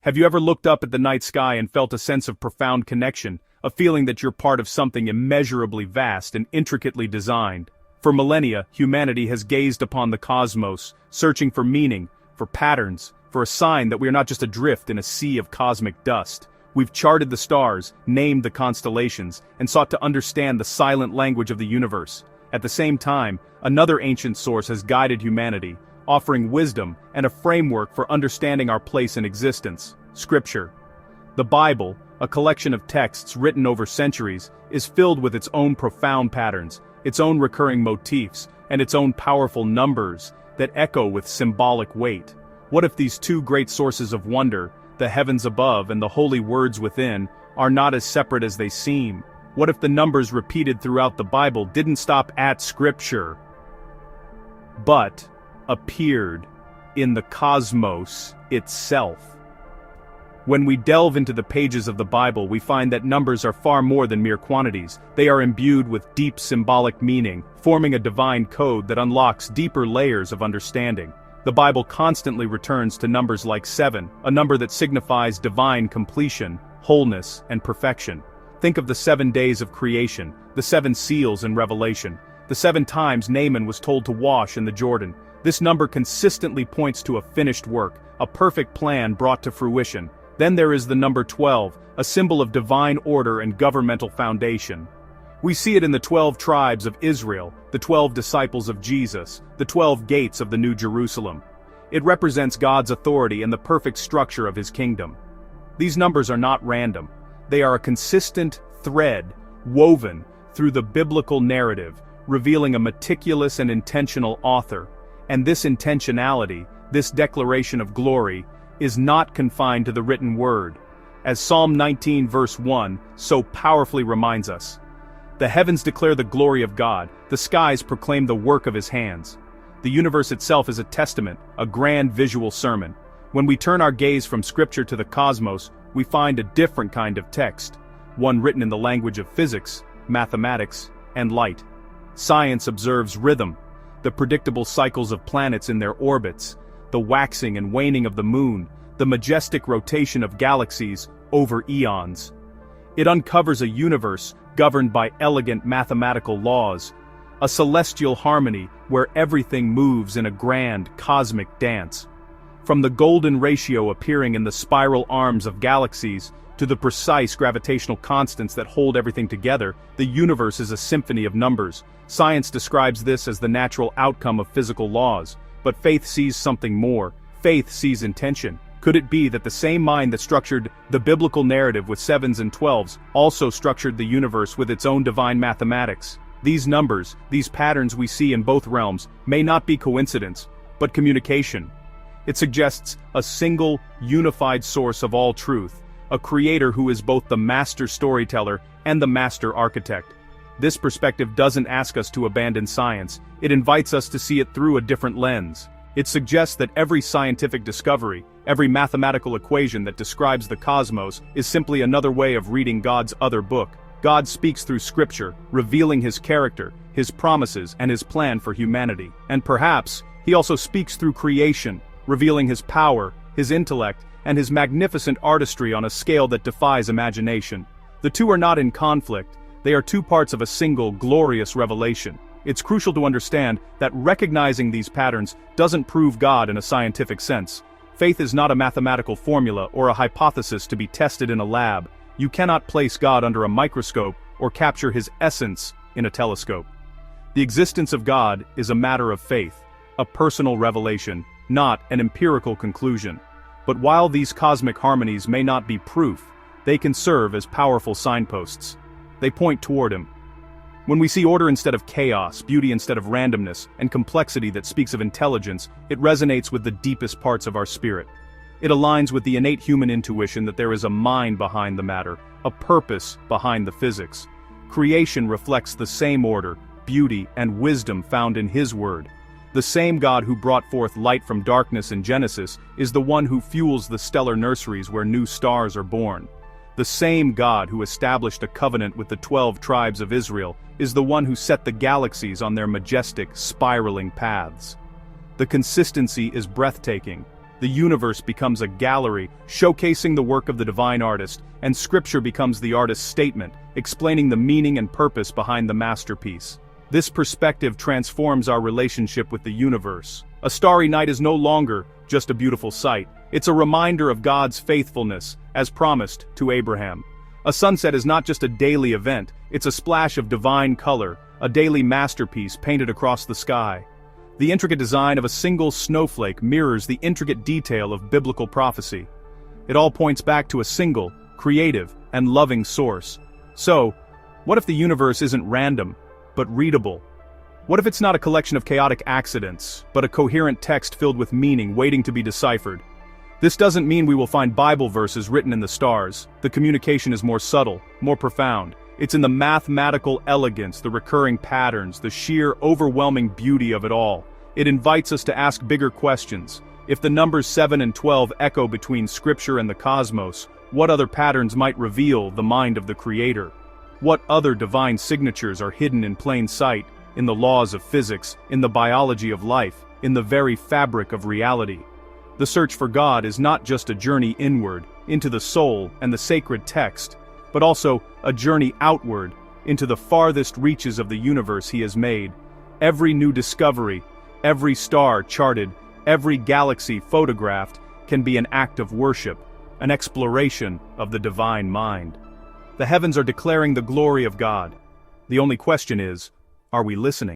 Have you ever looked up at the night sky and felt a sense of profound connection, a feeling that you're part of something immeasurably vast and intricately designed? For millennia, humanity has gazed upon the cosmos, searching for meaning, for patterns, for a sign that we are not just adrift in a sea of cosmic dust. We've charted the stars, named the constellations, and sought to understand the silent language of the universe. At the same time, another ancient source has guided humanity, offering wisdom and a framework for understanding our place in existence: Scripture. The Bible, a collection of texts written over centuries, is filled with its own profound patterns, its own recurring motifs, and its own powerful numbers that echo with symbolic weight. What if these two great sources of wonder, the heavens above and the holy words within, are not as separate as they seem? What if the numbers repeated throughout the Bible didn't stop at Scripture, but appeared in the cosmos itself? When we delve into the pages of the Bible, we find that numbers are far more than mere quantities. They are imbued with deep symbolic meaning, forming a divine code that unlocks deeper layers of understanding. The Bible constantly returns to numbers like 7, a number that signifies divine completion, wholeness, and perfection. Think of the 7 days of creation, the 7 seals in Revelation, the 7 times Naaman was told to wash in the Jordan. This number consistently points to a finished work, a perfect plan brought to fruition. Then there is the number 12, a symbol of divine order and governmental foundation. We see it in the 12 tribes of Israel, the 12 disciples of Jesus, the 12 gates of the New Jerusalem. It represents God's authority and the perfect structure of his kingdom. These numbers are not random. They are a consistent thread woven through the biblical narrative, revealing a meticulous and intentional author. And this intentionality, this declaration of glory, is not confined to the written word. As Psalm 19 verse 1 so powerfully reminds us, "The heavens declare the glory of God, the skies proclaim the work of his hands." The universe itself is a testament, a grand visual sermon. When we turn our gaze from Scripture to the cosmos, we find a different kind of text, one written in the language of physics, mathematics, and light. Science observes rhythm, the predictable cycles of planets in their orbits, the waxing and waning of the moon, the majestic rotation of galaxies over eons. It uncovers a universe governed by elegant mathematical laws, a celestial harmony where everything moves in a grand cosmic dance. From the golden ratio appearing in the spiral arms of galaxies to the precise gravitational constants that hold everything together, the universe is a symphony of numbers. Science describes this as the natural outcome of physical laws. But faith sees something more. Faith sees intention. Could it be that the same mind that structured the biblical narrative with 7s and 12s also structured the universe with its own divine mathematics? These numbers, these patterns we see in both realms, may not be coincidence, but communication. It suggests a single, unified source of all truth, a creator who is both the master storyteller and the master architect. This perspective doesn't ask us to abandon science, it invites us to see it through a different lens. It suggests that every scientific discovery, every mathematical equation that describes the cosmos, is simply another way of reading God's other book. God speaks through Scripture, revealing his character, his promises, and his plan for humanity. And perhaps, he also speaks through creation, revealing his power, his intellect, and his magnificent artistry on a scale that defies imagination. The two are not in conflict. They are two parts of a single, glorious revelation. It's crucial to understand that recognizing these patterns doesn't prove God in a scientific sense. Faith is not a mathematical formula or a hypothesis to be tested in a lab. You cannot place God under a microscope or capture his essence in a telescope. The existence of God is a matter of faith, a personal revelation, not an empirical conclusion. But while these cosmic harmonies may not be proof, they can serve as powerful signposts. They point toward him. When we see order instead of chaos, beauty instead of randomness, and complexity that speaks of intelligence, it resonates with the deepest parts of our spirit. It aligns with the innate human intuition that there is a mind behind the matter, a purpose behind the physics. Creation reflects the same order, beauty, and wisdom found in his word. The same God who brought forth light from darkness in Genesis is the one who fuels the stellar nurseries where new stars are born. The same God who established a covenant with the 12 tribes of Israel is the one who set the galaxies on their majestic, spiraling paths. The consistency is breathtaking. The universe becomes a gallery, showcasing the work of the divine artist, and scripture becomes the artist's statement, explaining the meaning and purpose behind the masterpiece. This perspective transforms our relationship with the universe. A starry night is no longer just a beautiful sight. It's a reminder of God's faithfulness, as promised to Abraham. A sunset is not just a daily event, it's a splash of divine color, a daily masterpiece painted across the sky. The intricate design of a single snowflake mirrors the intricate detail of biblical prophecy. It all points back to a single, creative, and loving source. So, what if the universe isn't random, but readable? What if it's not a collection of chaotic accidents, but a coherent text filled with meaning waiting to be deciphered? This doesn't mean we will find Bible verses written in the stars. The communication is more subtle, more profound. It's in the mathematical elegance, the recurring patterns, the sheer, overwhelming beauty of it all. It invites us to ask bigger questions. If the numbers 7 and 12 echo between Scripture and the cosmos, what other patterns might reveal the mind of the Creator? What other divine signatures are hidden in plain sight, in the laws of physics, in the biology of life, in the very fabric of reality? The search for God is not just a journey inward, into the soul and the sacred text, but also a journey outward, into the farthest reaches of the universe He has made. Every new discovery, every star charted, every galaxy photographed can be an act of worship, an exploration of the divine mind. The heavens are declaring the glory of God. The only question is, are we listening?